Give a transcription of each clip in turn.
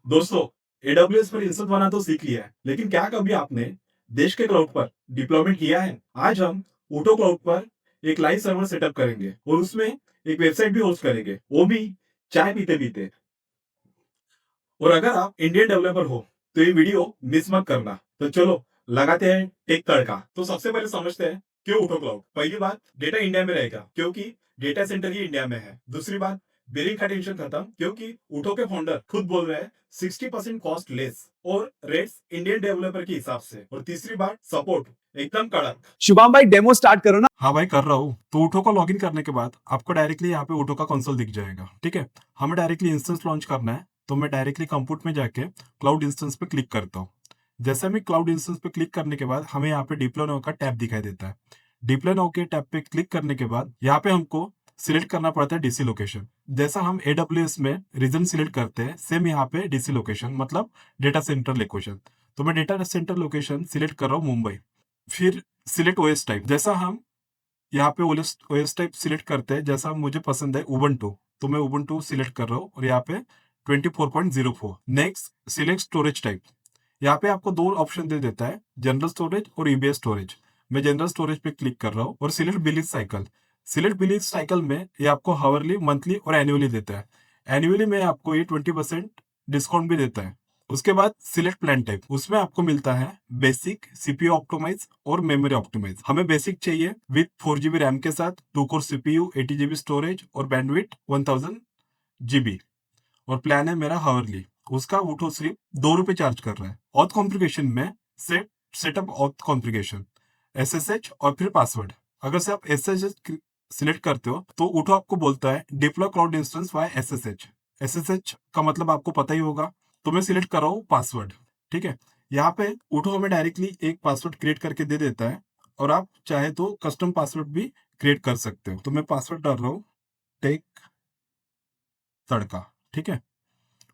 दोस्तों, एडब्ल्यूएस पर इंस्टेंस बनाना तो सीख लिया है, लेकिन क्या कभी आपने देश के क्लाउड पर डिप्लॉयमेंट किया है? आज हम ऊटो क्लाउड पर एक लाइव सर्वर सेटअप करेंगे और उसमें एक वेबसाइट भी होस्ट करेंगे, वो भी चाय पीते-पीते। और अगर आप इंडियन डेवलपर हो, तो ये वीडियो मिस मत करना। तो चलो, लगाते हैं टेक तड़का। तो सबसे पहले समझते हैं क्यों ऊटो क्लाउड। पहली बात, डेटा इंडिया में रहेगा क्योंकि डेटा सेंटर ही इंडिया में है। दूसरी बात, बिलिंग का टेंशन खत्म क्योंकि ऊटो के फाउंडर खुद बोल रहे हैं 60% कॉस्ट लेस और रेट्स इंडियन डेवलपर के हिसाब से। और तीसरी बात, सपोर्ट एकदम कड़क। शुभम भाई डेमो स्टार्ट करो ना। हाँ भाई, कर रहा हूँ। तो ऊटो को लॉगिन करने के बाद आपको डायरेक्टली यहाँ पे ऊटो का कंसोल दिख जाएगा। ठीक है, हमें डायरेक्टली इंस्टेंस लॉन्च करना है, तो मैं डायरेक्टली कंप्यूट में जाके क्लाउड इंस्टेंस पे क्लिक करता हूँ। जैसे मैं क्लाउड इंस्टेंस पे क्लिक करने के बाद हमें यहाँ पे डिप्लॉय नाउ का टैब दिखाई देता है। डिप्लॉय नाउ के टैब पे क्लिक करने के बाद यहाँ पे हमको सिलेक्ट करना पड़ता है डीसी लोकेशन। जैसा हम एडब्ल्यूएस में रीजन सिलेक्ट करते हैं, सेम यहाँ पे डीसी लोकेशन मतलब डेटा सेंटर लोकेशन। तो मैं डेटा सेंटर लोकेशन सिलेक्ट कर रहा हूँ मुंबई। फिर सिलेक्ट ओएस टाइप, जैसा हम यहाँ पे ओएस टाइप सिलेक्ट करते हैं, जैसा मुझे पसंद है उबंटू, तो मैं उबंटू सिलेक्ट कर रहा हूँ और यहाँ पे 24.04। Next, select storage type. यहाँ पे आपको दो ऑप्शन दे देता है, जनरल स्टोरेज और ईबीएस स्टोरेज। मैं जनरल स्टोरेज पे क्लिक कर रहा हूँ और select billing cycle. Select billing cycle में ये आपको हावरली, मंथली और एनुअली देता है। एनुअली में आपको ये 20% डिस्काउंट भी देता है। उसके बाद सिलेक्ट प्लान टाइप, उसमें आपको मिलता है बेसिक, सीपीयू ऑप्टिमाइज और मेमोरी ऑप्टिमाइज। हमें बेसिक चाहिए विद 4 GB रैम के साथ, 2 कोर सीपीयू, 80 GB स्टोरेज और बैंडविड्थ 1000 GB। और प्लान है मेरा हावरली, उसका ऊटो सिर्फ ₹2 चार्ज कर रहा है। ऑथ कॉन्फ़िगरेशन में सेटअप ऑथ कॉन्फ़िगरेशन, एसएसएच और फिर पासवर्ड। अगर से आप एसएसएच सिलेक्ट करते हो तो ऊटो आपको बोलता है deploy cloud instance by SSH. SSH का मतलब आपको पता ही होगा, तो मैं सिलेक्ट कर रहा हूँ पासवर्ड। ठीक है, यहाँ पे ऊटो हमें डायरेक्टली एक पासवर्ड क्रिएट करके दे देता है और आप चाहे तो कस्टम पासवर्ड भी क्रिएट कर सकते हो। तो मैं पासवर्ड डाल रहा हूँ टेक तड़का। ठीक है,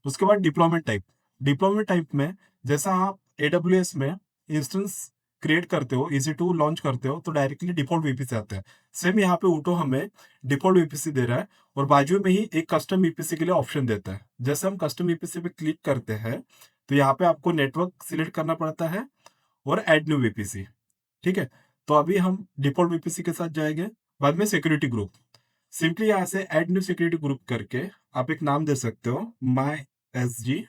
उसके बाद डिप्लॉयमेंट टाइप। डिप्लॉयमेंट टाइप में जैसा आप एडब्ल्यूएस में इंस्टेंस क्रिएट करते हो, EC2 लॉन्च करते हो, तो डायरेक्टली डिफॉल्ट वीपीसी आता है। सेम यहाँ पे ऊटो हमें डिफॉल्ट वीपीसी दे रहा है और बाजू में ही एक कस्टम वीपीसी के लिए ऑप्शन देता है। जैसे हम कस्टम वीपीसी पे क्लिक करते हैं तो यहाँ पे आपको नेटवर्क सिलेक्ट करना पड़ता है और एड न्यू वीपीसी। ठीक है, तो अभी हम डिफॉल्ट वीपीसी के साथ जाएंगे। बाद में सिक्योरिटी ग्रुप, सिंपली यहाँ से एड न्यू सिक्योरिटी ग्रुप करके आप एक नाम दे सकते हो, my S G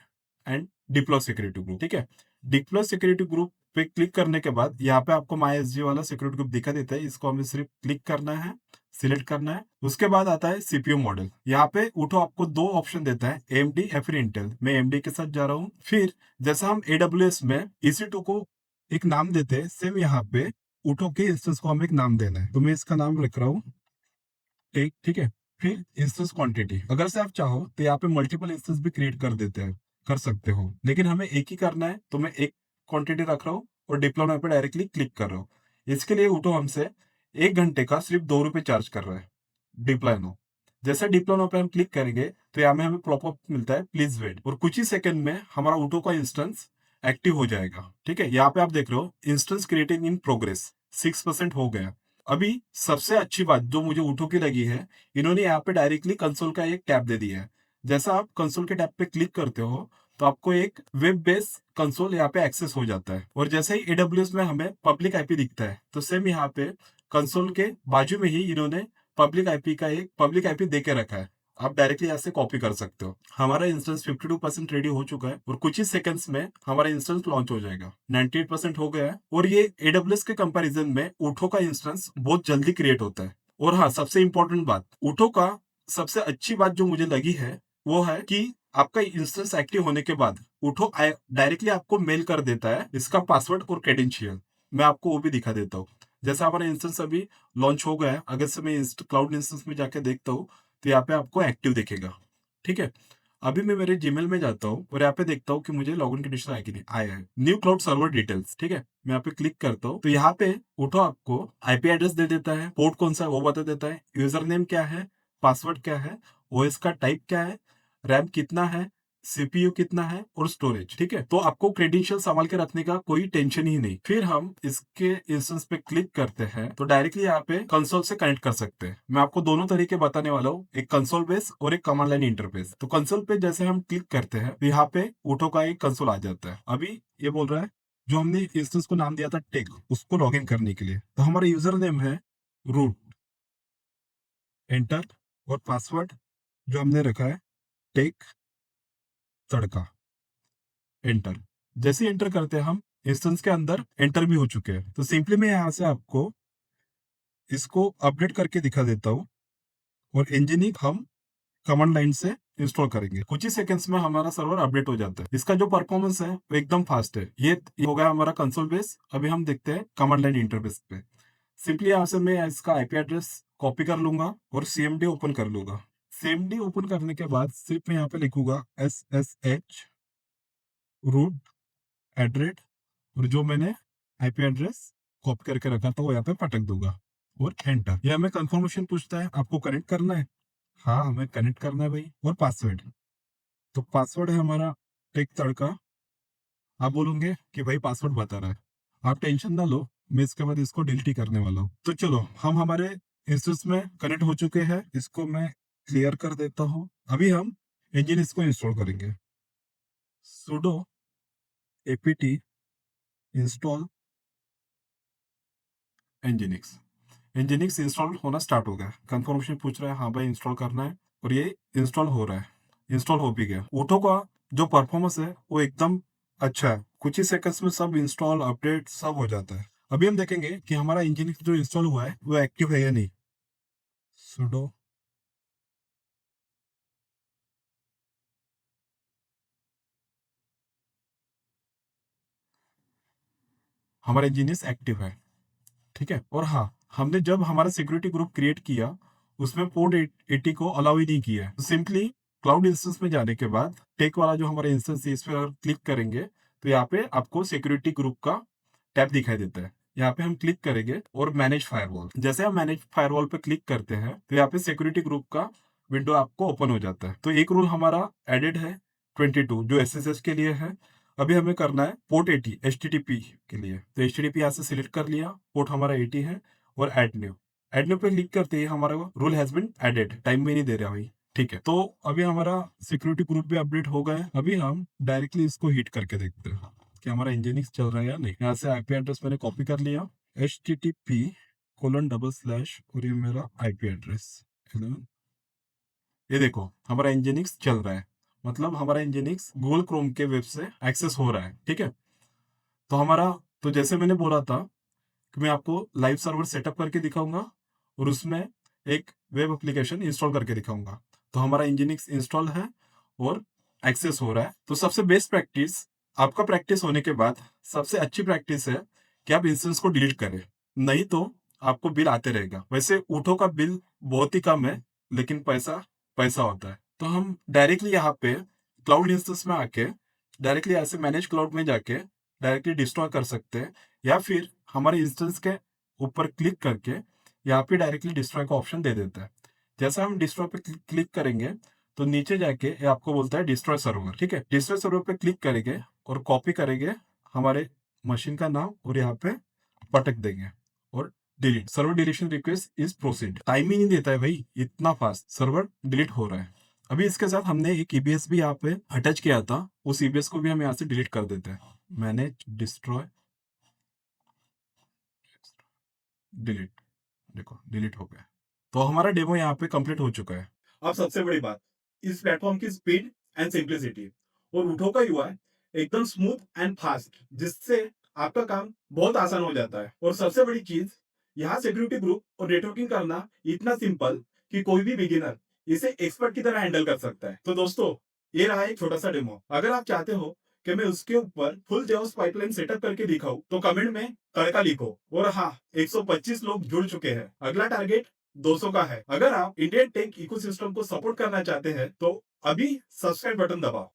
and deploy security group. ठीक है, डिप्लॉय सिक्योरिटी ग्रुप पे क्लिक करने के बाद यहाँ पे आपको माई एस जी वाला सिक्योरिटी ग्रुप दिखा देता है। इसको हमें सिर्फ क्लिक करना है, सिलेक्ट करना है। उसके बाद आता है सीपीयू मॉडल। यहाँ पे उठो आपको दो ऑप्शन देता है, एएमडी या फिर इंटेल। मैं एएमडी के साथ जा रहा हूँ। फिर जैसा हम एडब्ल्यूएस में EC2 को एक नाम देते हैं, सेम यहाँ पे उठो के इंस्टेंस को हमें एक नाम देना है, तो मैं इसका नाम लिख रहा हूँ टेक। ठीक है, फिर इंस्टेंस क्वांटिटी, अगर से आप चाहो तो यहाँ पे मल्टीपल इंस्टेंस भी क्रिएट कर देते हैं, कर सकते हो, लेकिन हमें एक ही करना है, तो मैं एक क्वांटिटी रख रहा हूँ और डिप्लॉय पे डायरेक्टली क्लिक कर रहा हूँ। इसके लिए उठो हमसे 1 घंटे का सिर्फ ₹2 चार्ज कर रहा है डिप्लॉय नो। जैसे डिप्लॉय नो पे हम क्लिक करेंगे तो यहाँ में हमें पॉपअप मिलता है प्लीज वेट, और कुछ ही सेकंड में हमारा उठो का इंस्टेंस एक्टिव हो जाएगा। ठीक है, यहाँ पे आप देख रहे हो इंस्टेंस क्रिएटिंग इन प्रोग्रेस 6% हो गया। अभी सबसे अच्छी बात जो मुझे ऊटो की लगी है, इन्होंने यहाँ पे डायरेक्टली कंसोल का एक टैब दे दिया है। जैसा आप कंसोल के टैब पे क्लिक करते हो तो आपको एक वेब बेस्ड कंसोल यहाँ पे एक्सेस हो जाता है। और जैसे ही एडब्ल्यूएस में हमें पब्लिक आईपी दिखता है, तो सेम यहाँ पे कंसोल के बाजू में ही इन्होंने पब्लिक आईपी दे के रखा है। आप डायरेक्टली यहाँ से कॉपी कर सकते हो। हमारा इंस्टेंस 52% रेडी हो चुका है और कुछ ही सेकंड्स में हमारा इंस्टेंस लॉन्च हो जाएगा। 98% हो गया है और ये एडब्ल्यूएस के कंपैरिजन में ऊठो का इंस्टेंस बहुत जल्दी क्रिएट होता है। और हाँ, सबसे इंपॉर्टेंट बात, ऊठो का सबसे अच्छी बात जो मुझे लगी है वो है कि आपका इंस्टेंस एक्टिव होने के बाद ऊठो डायरेक्टली आपको मेल कर देता है इसका पासवर्ड और क्रेडेंशियल। मैं आपको वो भी दिखा देता हूँ। जैसा हमारा इंस्टेंस अभी लॉन्च हो गया है, अगर से मैं क्लाउड इंस्टेंस में जाके देखता हूँ तो यहाँ पे आपको एक्टिव दिखेगा। ठीक है, अभी मैं मेरे जीमेल में जाता हूँ और यहाँ पे देखता हूँ कि मुझे लॉगिन कंडीशन आया कि नहीं आया है। New cloud server details. ठीक है, मैं यहाँ पे क्लिक करता हूँ तो यहाँ पे उठो आपको आईपी एड्रेस दे देता है, पोर्ट कौन सा है वो बता देता है, यूजर नेम क्या है, पासवर्ड क्या है, ओएस का टाइप क्या है, रैम कितना है, सीपीयू कितना है और स्टोरेज, ठीक है। तो आपको क्रेडेंशियल संभाल के रखने का कोई टेंशन ही नहीं। फिर हम इसके इंस्टेंस पे क्लिक करते हैं तो डायरेक्टली यहाँ पे कंसोल से कनेक्ट कर सकते हैं। मैं आपको दोनों तरीके बताने वाला हूँ, एक कंसोल बेस और एक कमांड लाइन इंटरफेस। तो कंसोल पे जैसे हम क्लिक करते हैं तो यहाँ पे ऊटो का एक कंसोल आ जाता है। अभी ये बोल रहा है जो हमने इंस्टेंस को नाम दिया था टेक, उसको लॉग इन करने के लिए, तो हमारा यूजर नेम है रूट, एंटर, और पासवर्ड जो हमने रखा है टेक तड़का, एंटर। जैसे ही एंटर करते हैं हम इंस्टेंस के अंदर एंटर भी हो चुके हैं। तो सिंपली मैं यहाँ से आपको इसको अपडेट करके दिखा देता हूँ और इंजीनियरिंग हम कमांड लाइन से इंस्टॉल करेंगे। कुछ ही सेकंड्स में हमारा सर्वर अपडेट हो जाता है। इसका जो परफॉर्मेंस है वो एकदम फास्ट है। ये हो गया हमारा कंसोल बेस। अभी हम देखते हैं कमांड लाइन इंटरफेस पे। सिंपली यहाँ से मैं इसका आईपी एड्रेस कॉपी कर लूंगा और सीएमडी ओपन कर लूंगा। सीएमडी ओपन करने के बाद सिर्फ मैं यहाँ पे लिखूंगा SSH रूट एड्रेस, और जो मैंने आईपी एड्रेस कॉपी करके रखा था वो यहाँ पे पटक दूंगा और एंटर। ये हमें कंफर्मेशन पूछता है आपको कनेक्ट करना है। हाँ, हमें कनेक्ट करना है भाई। और पासवर्ड, तो पासवर्ड है हमारा टेक तड़का। आप बोलोगे कि भाई पासवर्ड बता रहा है, आप टेंशन ना लो, मैं इसके बाद इसको डिलीट ही करने वाला हूँ। तो चलो हम हमारे इंस्टेंस में कनेक्ट हो चुके हैं। इसको मैं क्लियर कर देता हूँ। अभी हम इंजन इसको इंस्टॉल करेंगे। sudo apt install nginx। nginx install होना स्टार्ट हो गया। कंफर्मेशन पूछ रहा है, हाँ भाई इंस्टॉल करना है, और ये इंस्टॉल हो रहा है। इंस्टॉल हो भी गया। ऊटो का जो परफॉर्मेंस है वो एकदम अच्छा है। कुछ ही सेकंड्स में सब इंस्टॉल अपडेट सब हो जाता है। अभी हम देखेंगे कि हमारा nginx जो इंस्टॉल हुआ है वो एक्टिव है या नहीं। sudo हमारा nginx एक्टिव है, ठीक है। और हाँ, हमने जब हमारा सिक्योरिटी ग्रुप क्रिएट किया उसमें पोर्ट 80 को अलाउ ही नहीं किया है। तो सिंपली क्लाउड इंस्टेंस में जाने के बाद टेक वाला जो हमारा इंस्टेंस है इस पर क्लिक करेंगे तो यहाँ पे आपको सिक्योरिटी ग्रुप का टैब दिखाई देता है। यहाँ पे हम क्लिक करेंगे और मैनेज फायरवॉल। जैसे हम मैनेज फायरवॉल पे क्लिक करते हैं तो यहाँ पे सिक्योरिटी ग्रुप का विंडो आपको ओपन हो जाता है। तो एक रूल हमारा एडेड है 22 जो SSH के लिए है। अभी हमें करना है पोर्ट 80 HTTP के लिए। तो HTTP यहाँ से सिलेक्ट कर लिया, पोर्ट हमारा 80 है, और एड न्यू पे क्लिक करते ही हमारा rule has been added. Time भी नहीं दे रहा भाई, ठीक है। तो अभी हमारा सिक्योरिटी ग्रुप भी अपडेट हो गया है। अभी हम डायरेक्टली इसको हिट करके देखते हैं कि हमारा इंजीनियरिंग चल रहा है या नहीं। यहाँ से आईपी एड्रेस मैंने कॉपी कर लिया, http:// और ये मेरा आईपी एड्रेस 11। ये देखो हमारा इंजीनियरिंग चल रहा है, मतलब हमारा इंजीनियरिंग गूगल क्रोम के वेब से एक्सेस हो रहा है, ठीक है। तो हमारा, तो जैसे मैंने बोला था कि मैं आपको लाइव सर्वर सेटअप करके दिखाऊंगा और उसमें एक वेब एप्लीकेशन इंस्टॉल करके दिखाऊंगा। तो हमारा इंजीनियरिंग इंस्टॉल है और एक्सेस हो रहा है। तो सबसे बेस्ट प्रैक्टिस, आपका प्रैक्टिस होने के बाद सबसे अच्छी प्रैक्टिस है कि आप इंस्टेंस को डिलीट करें, नहीं तो आपको बिल आते रहेगा। वैसे ऊटो का बिल बहुत ही कम है लेकिन पैसा पैसा होता है। तो हम डायरेक्टली यहाँ पे क्लाउड इंस्टेंस में आके डायरेक्टली ऐसे मैनेज क्लाउड में जाके डायरेक्टली डिस्ट्रॉय कर सकते हैं, या फिर हमारे इंस्टेंस के ऊपर क्लिक करके यहाँ पे डायरेक्टली डिस्ट्रॉय का ऑप्शन दे देता है। जैसे हम डिस्ट्रॉय पे क्लिक करेंगे तो नीचे जाके ये आपको बोलता है डिस्ट्रॉय सर्वर, ठीक है। डिस्ट्रॉय सर्वर पे क्लिक करेंगे और कॉपी करेंगे हमारे मशीन का नाम और यहाँ पे पटक देंगे और delete. Server deletion request is proceed. Time ही नहीं देता है भाई, इतना फास्ट सर्वर डिलीट हो रहा है। अभी इसके साथ हमने एक EBS भी यहाँ पे अटैच किया था, उस EBS को भी हम यहाँ से डिलीट कर देते हैं। मैनेज डिस्ट्रॉय डिलीट, देखो डिलीट हो गया। तो हमारा डेमो यहाँ पे कंप्लीट हो चुका है। अब सबसे बड़ी बात, इस प्लेटफॉर्म की स्पीड एंड सिंप्लिसिटी और ऊठो का UI एकदम स्मूथ एंड फास्ट, जिससे आपका काम बहुत आसान हो जाता है। और सबसे बड़ी चीज, यहाँ सिक्योरिटी ग्रुप और नेटवर्किंग करना इतना सिंपल कि कोई भी बिगिनर इसे एक्सपर्ट की तरह हैंडल कर सकता है। तो दोस्तों, ये रहा एक छोटा सा डेमो। अगर आप चाहते हो कि मैं उसके ऊपर फुल जेओस पाइपलाइन सेटअप करके दिखाऊं तो कमेंट में तड़का लिखो। और हाँ, 125 लोग जुड़ चुके हैं। अगला टारगेट 200 का है। अगर आप इंडियन टेक इकोसिस्टम को सपोर्ट करना चाहते हैं तो अभी सब्सक्राइब बटन दबाओ।